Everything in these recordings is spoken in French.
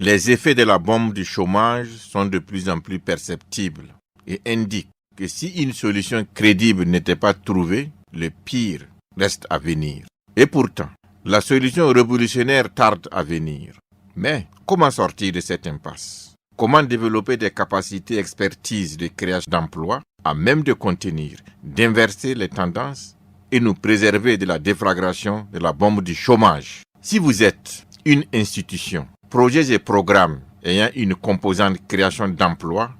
Les effets de la bombe du chômage sont de plus en plus perceptibles et indiquent que si une solution crédible n'était pas trouvée, le pire reste à venir. Et pourtant, la solution révolutionnaire tarde à venir. Mais comment sortir de cette impasse? Comment développer des capacités expertise de création d'emplois à même de contenir, d'inverser les tendances et nous préserver de la déflagration de la bombe du chômage? Si vous êtes une institution, projets et programmes ayant une composante création d'emplois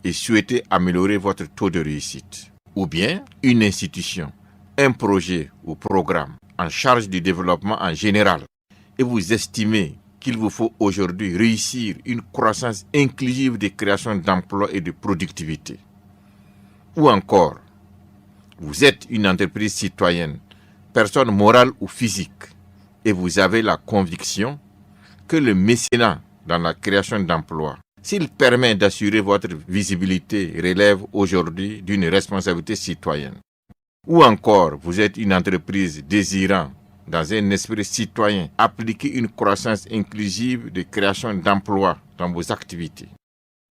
et souhaitez améliorer votre taux de réussite, ou bien une institution, un projet ou programme en charge du développement en général et vous estimez qu'il vous faut aujourd'hui réussir une croissance inclusive de création d'emplois et de productivité. Ou encore, vous êtes une entreprise citoyenne, personne morale ou physique, et vous avez la conviction que le mécénat dans la création d'emplois, s'il permet d'assurer votre visibilité, relève aujourd'hui d'une responsabilité citoyenne. Ou encore, vous êtes une entreprise désirant, dans un esprit citoyen, appliquer une croissance inclusive de création d'emplois dans vos activités.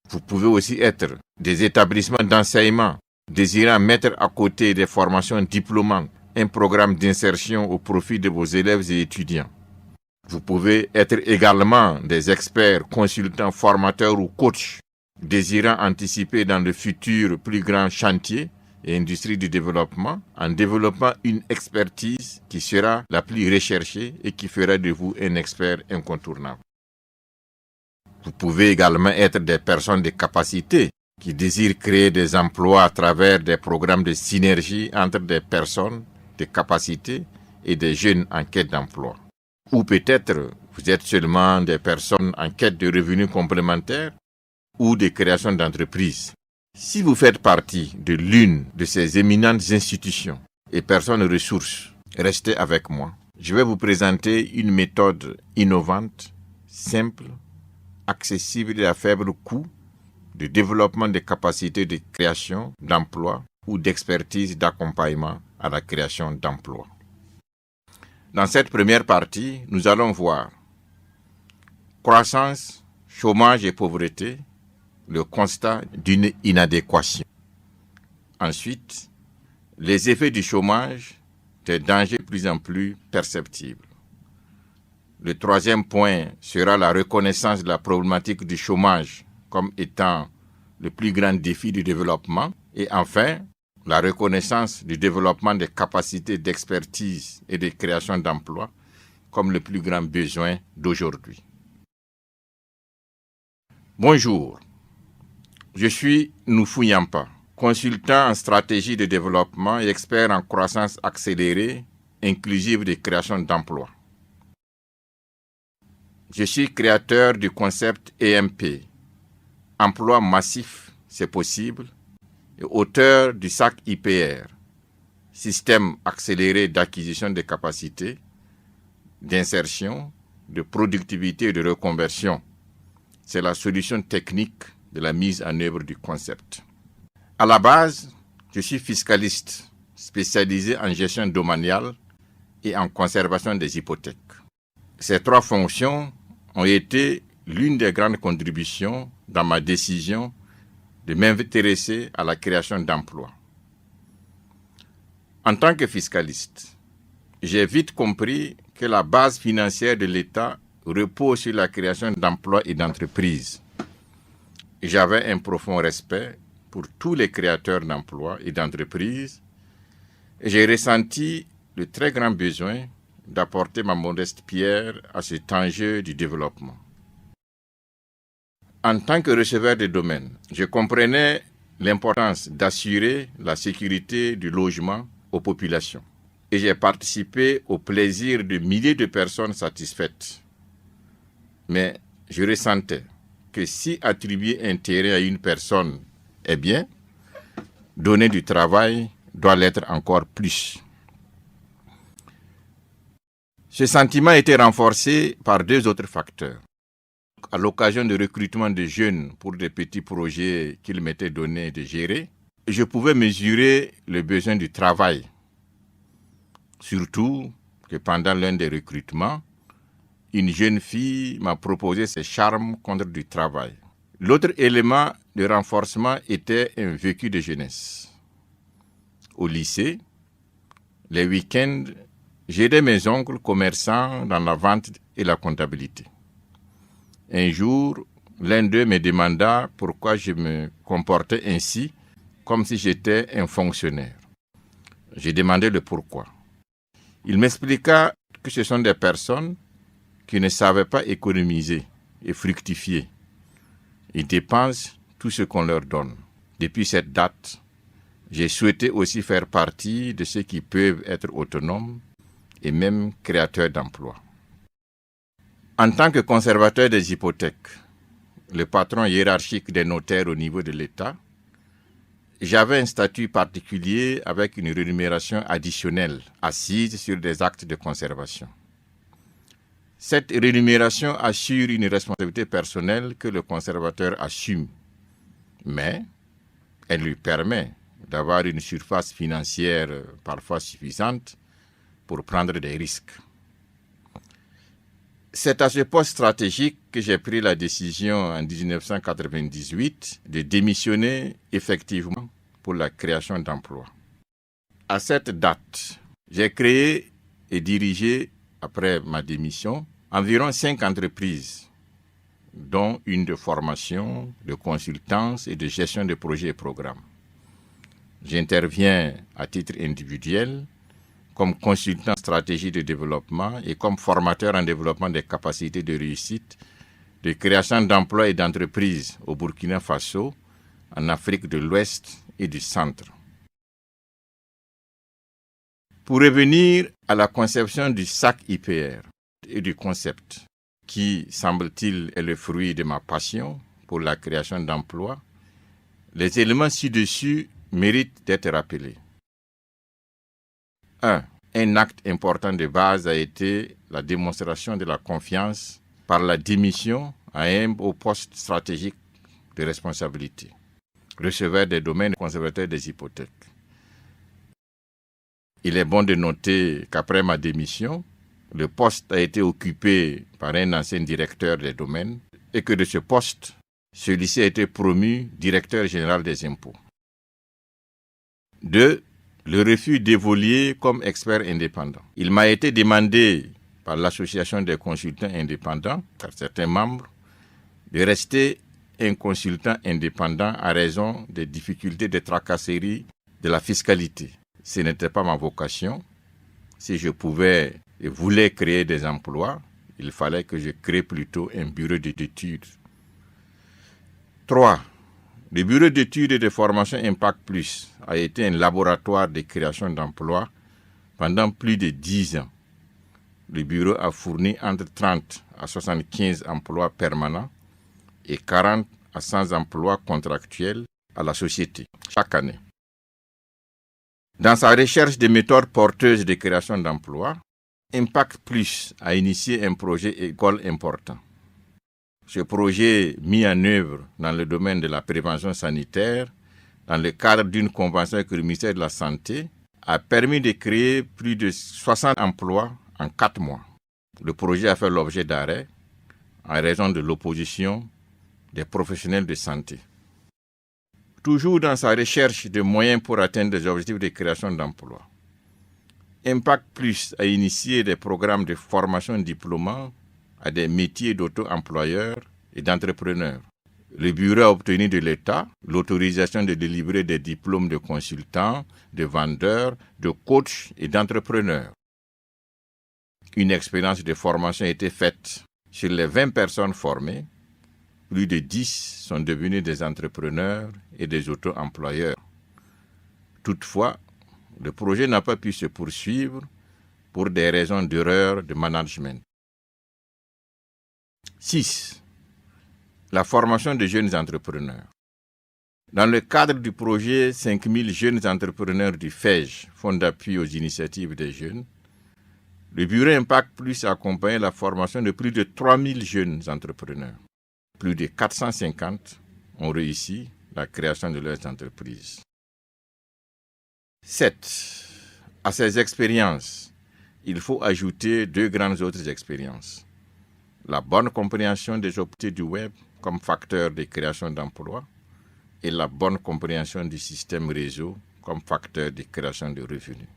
Vous pouvez aussi être des établissements d'enseignement désirant mettre à côté des formations diplômantes un programme d'insertion au profit de vos élèves et étudiants. Vous pouvez être également des experts, consultants, formateurs ou coachs désirant anticiper dans le futur plus grand chantier et industrie du développement en développant une expertise qui sera la plus recherchée et qui fera de vous un expert incontournable. Vous pouvez également être des personnes de capacité qui désirent créer des emplois à travers des programmes de synergie entre des personnes de capacité et des jeunes en quête d'emploi. Ou peut-être vous êtes seulement des personnes en quête de revenus complémentaires ou de création d'entreprises. Si vous faites partie de l'une de ces éminentes institutions et personnes ressources, restez avec moi. Je vais vous présenter une méthode innovante, simple, accessible et à faible coût de développement des capacités de création d'emplois ou d'expertise d'accompagnement à la création d'emplois. Dans cette première partie, nous allons voir croissance, chômage et pauvreté, le constat d'une inadéquation. Ensuite, les effets du chômage, des dangers de plus en plus perceptibles. Le troisième point sera la reconnaissance de la problématique du chômage comme étant le plus grand défi du développement. Et enfin, la reconnaissance du développement des capacités d'expertise et de création d'emplois comme le plus grand besoin d'aujourd'hui. Bonjour, je suis Noufou Yampa, consultant en stratégie de développement et expert en croissance accélérée, inclusive de création d'emplois. Je suis créateur du concept EMP, Emploi massif, c'est possible, et auteur du SAC IPR, Système accéléré d'acquisition de capacités, d'insertion, de productivité et de reconversion. C'est la solution technique de la mise en œuvre du concept. À la base, je suis fiscaliste, spécialisé en gestion domaniale et en conservation des hypothèques. Ces trois fonctions ont été l'une des grandes contributions dans ma décision de m'intéresser à la création d'emplois. En tant que fiscaliste, j'ai vite compris que la base financière de l'État repose sur la création d'emplois et d'entreprises. J'avais un profond respect pour tous les créateurs d'emplois et d'entreprises et j'ai ressenti le très grand besoin d'apporter ma modeste pierre à cet enjeu du développement. En tant que receveur de domaine, je comprenais l'importance d'assurer la sécurité du logement aux populations. Et j'ai participé au plaisir de milliers de personnes satisfaites. Mais je ressentais que si attribuer un terrain à une personne est bien, donner du travail doit l'être encore plus. Ce sentiment a été renforcé par deux autres facteurs. À l'occasion de recrutement de jeunes pour des petits projets qu'il m'était donné de gérer, je pouvais mesurer le besoin du travail. Surtout que pendant l'un des recrutements, une jeune fille m'a proposé ses charmes contre du travail. L'autre élément de renforcement était un vécu de jeunesse. Au lycée, les week-ends, j'aidais mes oncles commerçants dans la vente et la comptabilité. Un jour, l'un d'eux me demanda pourquoi je me comportais ainsi, comme si j'étais un fonctionnaire. J'ai demandé le pourquoi. Il m'expliqua que ce sont des personnes qui ne savaient pas économiser et fructifier. Ils dépensent tout ce qu'on leur donne. Depuis cette date, j'ai souhaité aussi faire partie de ceux qui peuvent être autonomes et même créateurs d'emplois. En tant que conservateur des hypothèques, le patron hiérarchique des notaires au niveau de l'État, j'avais un statut particulier avec une rémunération additionnelle assise sur des actes de conservation. Cette rémunération assure une responsabilité personnelle que le conservateur assume, mais elle lui permet d'avoir une surface financière parfois suffisante pour prendre des risques. C'est à ce poste stratégique que j'ai pris la décision en 1998 de démissionner effectivement pour la création d'emplois. À cette date, j'ai créé et dirigé, après ma démission, environ 5 entreprises, dont une de formation, de consultance et de gestion de projets et programmes. J'interviens à titre individuel comme consultant en stratégie de développement et comme formateur en développement des capacités de réussite, de création d'emplois et d'entreprises au Burkina Faso, en Afrique de l'Ouest et du Centre. Pour revenir à la conception du SAC IPR et du concept, qui, semble-t-il, est le fruit de ma passion pour la création d'emplois, les éléments ci-dessus méritent d'être rappelés. 1. Un acte important de base a été la démonstration de la confiance par la démission à un haut poste stratégique de responsabilité, receveur des domaines conservateurs des hypothèques. Il est bon de noter qu'après ma démission, le poste a été occupé par un ancien directeur des domaines et que de ce poste, celui-ci a été promu directeur général des impôts. 2. Le refus d'évoluer comme expert indépendant. Il m'a été demandé par l'Association des consultants indépendants, par certains membres, de rester un consultant indépendant à raison des difficultés de tracasserie de la fiscalité. Ce n'était pas ma vocation. Si je pouvais et voulais créer des emplois, il fallait que je crée plutôt un bureau d'études. 3. Le bureau d'études et de formation Impact Plus a été un laboratoire de création d'emplois pendant plus de 10 ans. Le bureau a fourni entre 30 à 75 emplois permanents et 40 à 100 emplois contractuels à la société chaque année. Dans sa recherche de méthodes porteuses de création d'emplois, Impact Plus a initié un projet école important. Ce projet, mis en œuvre dans le domaine de la prévention sanitaire, dans le cadre d'une convention avec le ministère de la Santé, a permis de créer plus de 60 emplois en 4 mois. Le projet a fait l'objet d'arrêt en raison de l'opposition des professionnels de santé. Toujours dans sa recherche de moyens pour atteindre des objectifs de création d'emplois, Impact Plus a initié des programmes de formation diplômante à des métiers d'auto-employeurs et d'entrepreneurs. Le bureau a obtenu de l'État l'autorisation de délivrer des diplômes de consultants, de vendeurs, de coachs et d'entrepreneurs. Une expérience de formation a été faite. Sur les 20 personnes formées, plus de 10 sont devenus des entrepreneurs et des auto-employeurs. Toutefois, le projet n'a pas pu se poursuivre pour des raisons d'erreur de management. 6. La formation de jeunes entrepreneurs. Dans le cadre du projet 5000 jeunes entrepreneurs du FEJ, Fonds d'appui aux initiatives des jeunes, le bureau Impact Plus a accompagné la formation de plus de 3000 jeunes entrepreneurs. Plus de 450 ont réussi la création de leurs entreprises. 7. À ces expériences, il faut ajouter 2 grandes autres expériences. la bonne compréhension des opportunités du web comme facteur de création d'emplois et la bonne compréhension du système réseau comme facteur de création de revenus.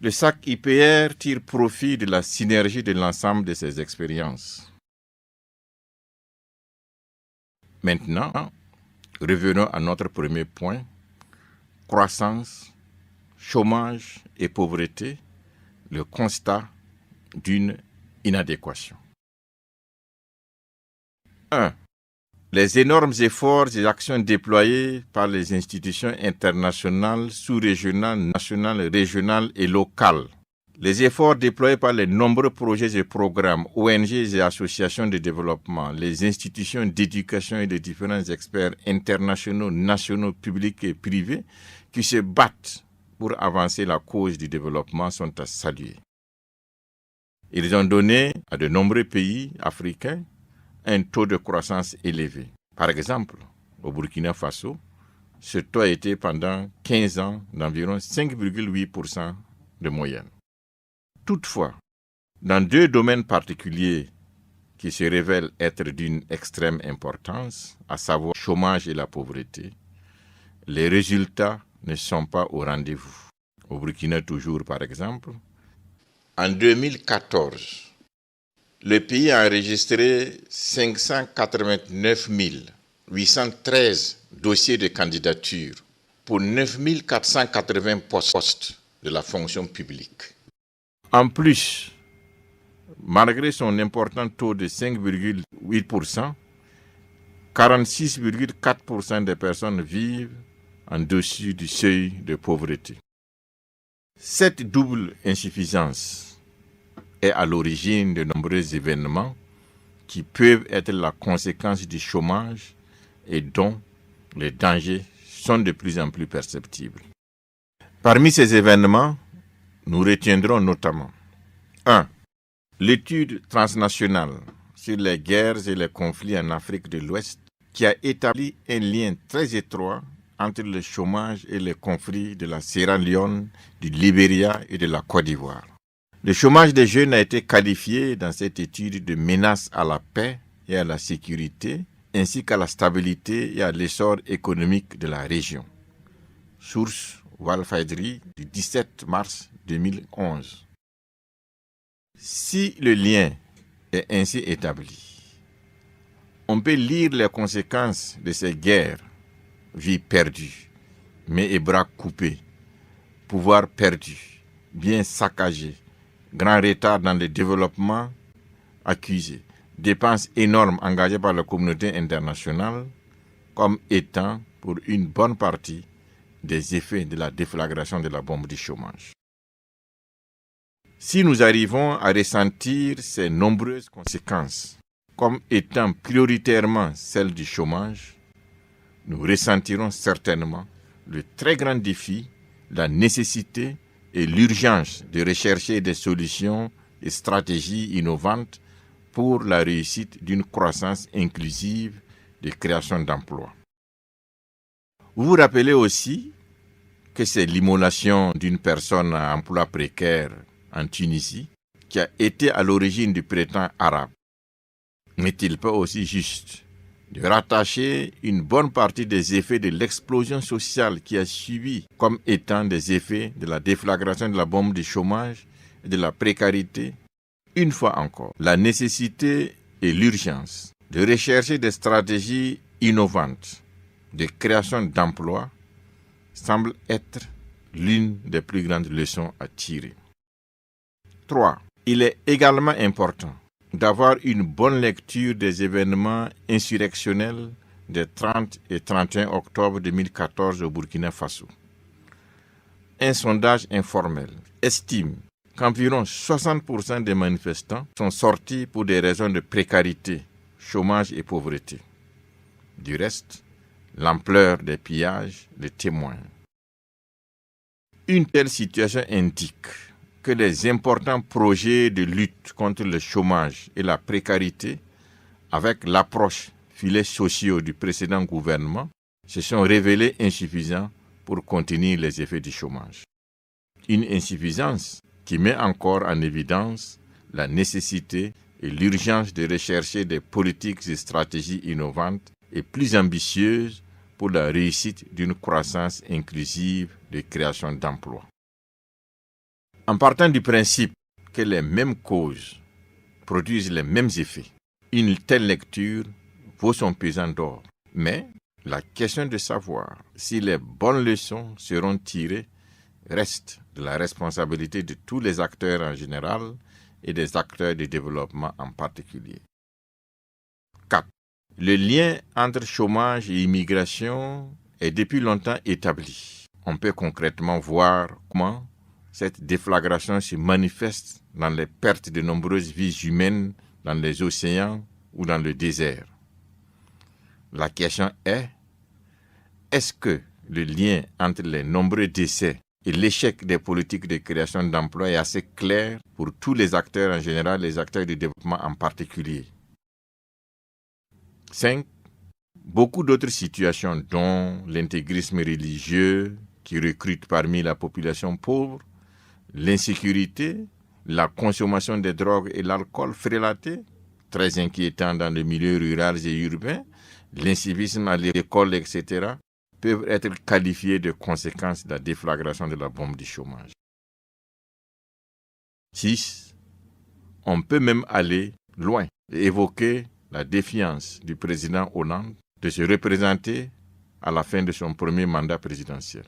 Le SAC IPR tire profit de la synergie de l'ensemble de ces expériences. Maintenant, revenons à notre premier point, croissance, chômage et pauvreté, le constat d'une inadéquation. 1. Les énormes efforts et actions déployés par les institutions internationales, sous-régionales, nationales, régionales et locales. Les efforts déployés par les nombreux projets et programmes, ONG et associations de développement, les institutions d'éducation et les différents experts internationaux, nationaux, publics et privés qui se battent pour avancer la cause du développement sont à saluer. Ils ont donné à de nombreux pays africains un taux de croissance élevé. Par exemple, au Burkina Faso, ce taux a été pendant 15 ans d'environ 5,8% de moyenne. Toutefois, dans deux domaines particuliers qui se révèlent être d'une extrême importance, à savoir le chômage et la pauvreté, les résultats ne sont pas au rendez-vous. Au Burkina toujours, par exemple, en 2014, le pays a enregistré 589 813 dossiers de candidature pour 9 480 postes de la fonction publique. En plus, malgré son important taux de 5,8%, 46,4% des personnes vivent en dessus du seuil de pauvreté. Cette double insuffisance est à l'origine de nombreux événements qui peuvent être la conséquence du chômage et dont les dangers sont de plus en plus perceptibles. Parmi ces événements, nous retiendrons notamment 1. L'étude transnationale sur les guerres et les conflits en Afrique de l'Ouest qui a établi un lien très étroit entre le chômage et les conflits de la Sierra Leone, du Libéria et de la Côte d'Ivoire. Le chômage des jeunes a été qualifié dans cette étude de menace à la paix et à la sécurité, ainsi qu'à la stabilité et à l'essor économique de la région. Source Walfadjri du 17 mars 2011. Si le lien est ainsi établi, on peut lire les conséquences de ces guerres: vie perdue, mains et bras coupés, pouvoir perdu, biens saccagés, grand retard dans le développement accusé, dépenses énormes engagées par la communauté internationale comme étant pour une bonne partie des effets de la déflagration de la bombe du chômage. Si nous arrivons à ressentir ces nombreuses conséquences comme étant prioritairement celles du chômage, nous ressentirons certainement le très grand défi, la nécessité et l'urgence de rechercher des solutions et stratégies innovantes pour la réussite d'une croissance inclusive de création d'emplois. Vous vous rappelez aussi que c'est l'immolation d'une personne à emploi précaire en Tunisie qui a été à l'origine du printemps arabe. N'est-il pas aussi juste de rattacher une bonne partie des effets de l'explosion sociale qui a suivi comme étant des effets de la déflagration de la bombe du chômage et de la précarité? Une fois encore, la nécessité et l'urgence de rechercher des stratégies innovantes de création d'emplois semblent être l'une des plus grandes leçons à tirer. 3. Il est également important d'avoir une bonne lecture des événements insurrectionnels des 30 et 31 octobre 2014 au Burkina Faso. Un sondage informel estime qu'environ 60% des manifestants sont sortis pour des raisons de précarité, chômage et pauvreté. Du reste, l'ampleur des pillages le témoigne. Une telle situation indique que les importants projets de lutte contre le chômage et la précarité, avec l'approche filets sociaux du précédent gouvernement, se sont révélés insuffisants pour contenir les effets du chômage. Une insuffisance qui met encore en évidence la nécessité et l'urgence de rechercher des politiques et stratégies innovantes et plus ambitieuses pour la réussite d'une croissance inclusive de création d'emplois. En partant du principe que les mêmes causes produisent les mêmes effets, une telle lecture vaut son pesant d'or. Mais la question de savoir si les bonnes leçons seront tirées reste de la responsabilité de tous les acteurs en général et des acteurs de développement en particulier. 4. Le lien entre chômage et immigration est depuis longtemps établi. On peut concrètement voir comment cette déflagration se manifeste dans les pertes de nombreuses vies humaines dans les océans ou dans le désert. La question est, est-ce que le lien entre les nombreux décès et l'échec des politiques de création d'emplois est assez clair pour tous les acteurs en général, les acteurs du développement en particulier? 5. Beaucoup d'autres situations, dont l'intégrisme religieux qui recrute parmi la population pauvre, l'insécurité, la consommation des drogues et l'alcool frélaté, très inquiétant dans les milieux ruraux et urbains, l'incivisme à l'école, etc., peuvent être qualifiés de conséquences de la déflagration de la bombe du chômage. 6. On peut même aller loin et évoquer la défiance du président Hollande de se représenter à la fin de son premier mandat présidentiel,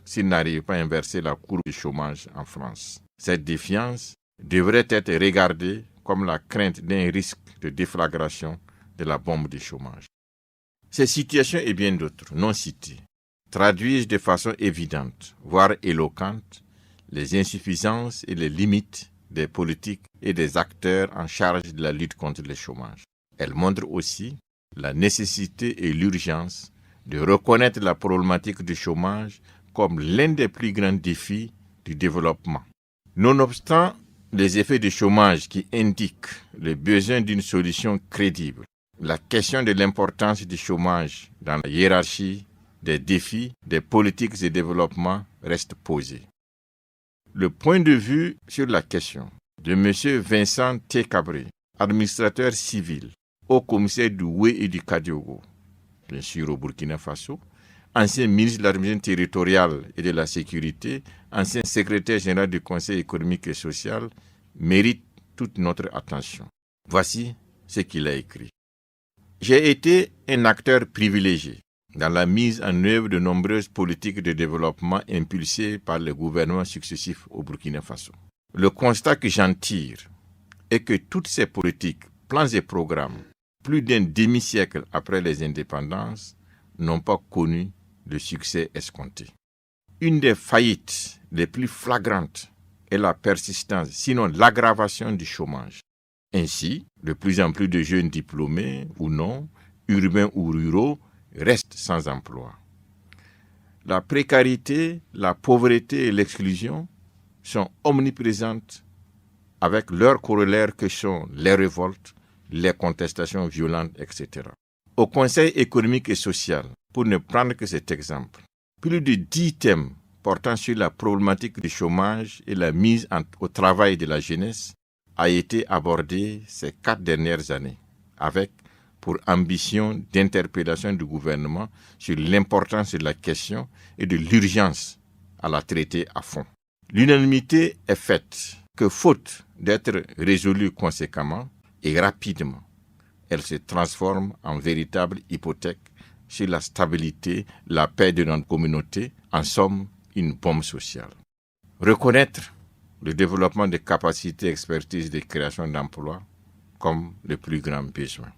s'il n'arrive pas à inverser la courbe du chômage en France. Cette défiance devrait être regardée comme la crainte d'un risque de déflagration de la bombe du chômage. Ces situations et bien d'autres, non citées, traduisent de façon évidente, voire éloquente, les insuffisances et les limites des politiques et des acteurs en charge de la lutte contre le chômage. Elles montrent aussi la nécessité et l'urgence de reconnaître la problématique du chômage comme l'un des plus grands défis du développement. Nonobstant les effets du chômage qui indiquent le besoin d'une solution crédible, la question de l'importance du chômage dans la hiérarchie des défis des politiques et développement reste posée. Le point de vue sur la question de M. Vincent T. Cabré, administrateur civil, haut-commissaire du Oué et du Kadiogo, bien sûr au Burkina Faso, ancien ministre de l'administration territoriale et de la sécurité, ancien secrétaire général du Conseil économique et social, mérite toute notre attention. Voici ce qu'il a écrit. J'ai été un acteur privilégié dans la mise en œuvre de nombreuses politiques de développement impulsées par les gouvernements successifs au Burkina Faso. Le constat que j'en tire est que toutes ces politiques, plans et programmes, plus d'un demi-siècle après les indépendances, n'ont pas connu le succès escompté. Une des faillites les plus flagrantes est la persistance, sinon l'aggravation du chômage. Ainsi, de plus en plus de jeunes diplômés ou non, urbains ou ruraux, restent sans emploi. La précarité, la pauvreté et l'exclusion sont omniprésentes avec leurs corollaires que sont les révoltes, les contestations violentes, etc. Au Conseil économique et social, pour ne prendre que cet exemple, plus de 10 thèmes portant sur la problématique du chômage et la mise au travail de la jeunesse a été abordé ces 4 dernières années, avec pour ambition d'interpellation du gouvernement sur l'importance de la question et de l'urgence à la traiter à fond. L'unanimité est faite que faute d'être résolue conséquemment et rapidement, elle se transforme en véritable hypothèque sur la stabilité, la paix de notre communauté, en somme, une bombe sociale. Reconnaître le développement des capacités, expertise de création d'emplois comme le plus grand besoin.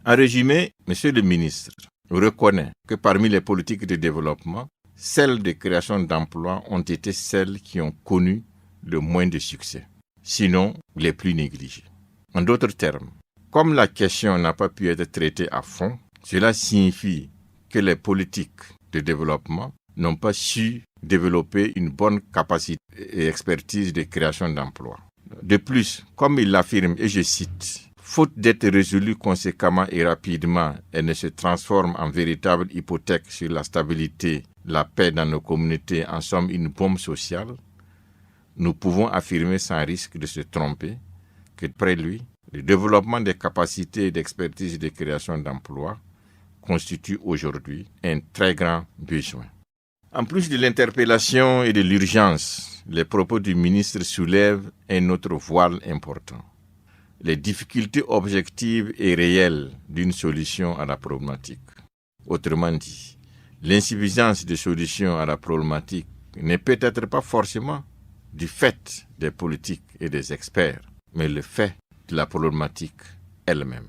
En résumé, Monsieur le ministre reconnaît que parmi les politiques de développement, celles de création d'emplois ont été celles qui ont connu le moins de succès, sinon les plus négligées. En d'autres termes, comme la question n'a pas pu être traitée à fond, cela signifie que les politiques de développement n'ont pas su développer une bonne capacité et expertise de création d'emplois. De plus, comme il l'affirme, et je cite, « Faute d'être résolues conséquemment et rapidement, elles ne se transforment en véritable hypothèque sur la stabilité, la paix dans nos communautés, en somme une bombe sociale », nous pouvons affirmer sans risque de se tromper que près lui, le développement des capacités d'expertise et de création d'emplois constitue aujourd'hui un très grand besoin. En plus de l'interpellation et de l'urgence, les propos du ministre soulèvent un autre voile important: les difficultés objectives et réelles d'une solution à la problématique. Autrement dit, l'insuffisance de solutions à la problématique n'est peut-être pas forcément du fait des politiques et des experts, mais le fait de la problématique elle-même.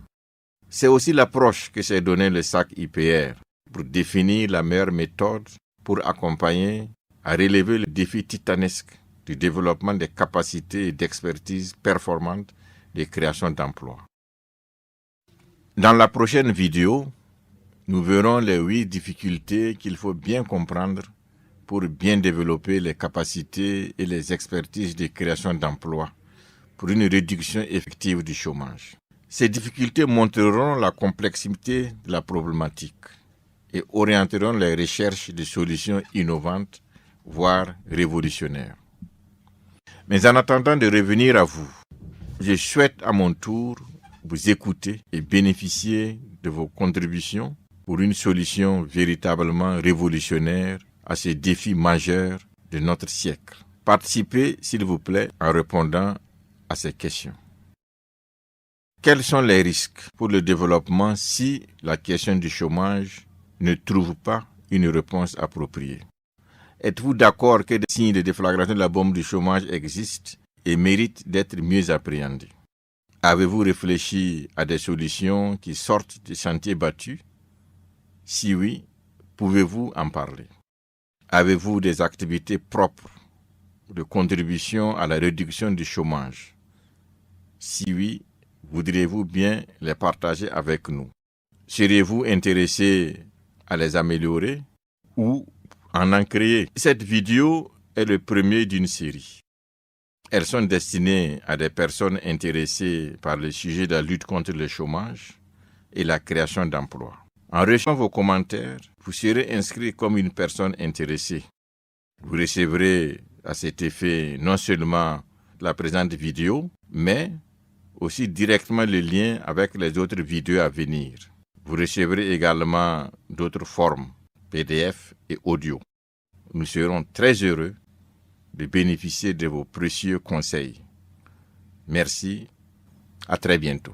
C'est aussi l'approche que s'est donnée le SAC IPR pour définir la meilleure méthode pour accompagner à relever le défi titanesque du développement des capacités et d'expertise performantes de création d'emplois. Dans la prochaine vidéo, nous verrons les 8 difficultés qu'il faut bien comprendre pour bien développer les capacités et les expertises de création d'emplois pour une réduction effective du chômage. Ces difficultés montreront la complexité de la problématique et orienteront les recherches de solutions innovantes, voire révolutionnaires. Mais en attendant de revenir à vous, je souhaite à mon tour vous écouter et bénéficier de vos contributions pour une solution véritablement révolutionnaire à ces défis majeurs de notre siècle. Participez, s'il vous plaît, en répondant à ces questions. Quels sont les risques pour le développement si la question du chômage ne trouve pas une réponse appropriée? Êtes-vous d'accord que des signes de déflagration de la bombe du chômage existent et méritent d'être mieux appréhendés? Avez-vous réfléchi à des solutions qui sortent des sentiers battus? Si oui, pouvez-vous en parler? Avez-vous des activités propres de contribution à la réduction du chômage? Si oui, voudriez-vous bien les partager avec nous? Seriez-vous intéressé à les améliorer ou en créer? Cette vidéo est le premier d'une série. Elles sont destinées à des personnes intéressées par le sujet de la lutte contre le chômage et la création d'emplois. En recevant vos commentaires, vous serez inscrit comme une personne intéressée. Vous recevrez à cet effet non seulement la présente vidéo, mais aussi directement le lien avec les autres vidéos à venir. Vous recevrez également d'autres formes, PDF et audio. Nous serons très heureux de bénéficier de vos précieux conseils. Merci, à très bientôt.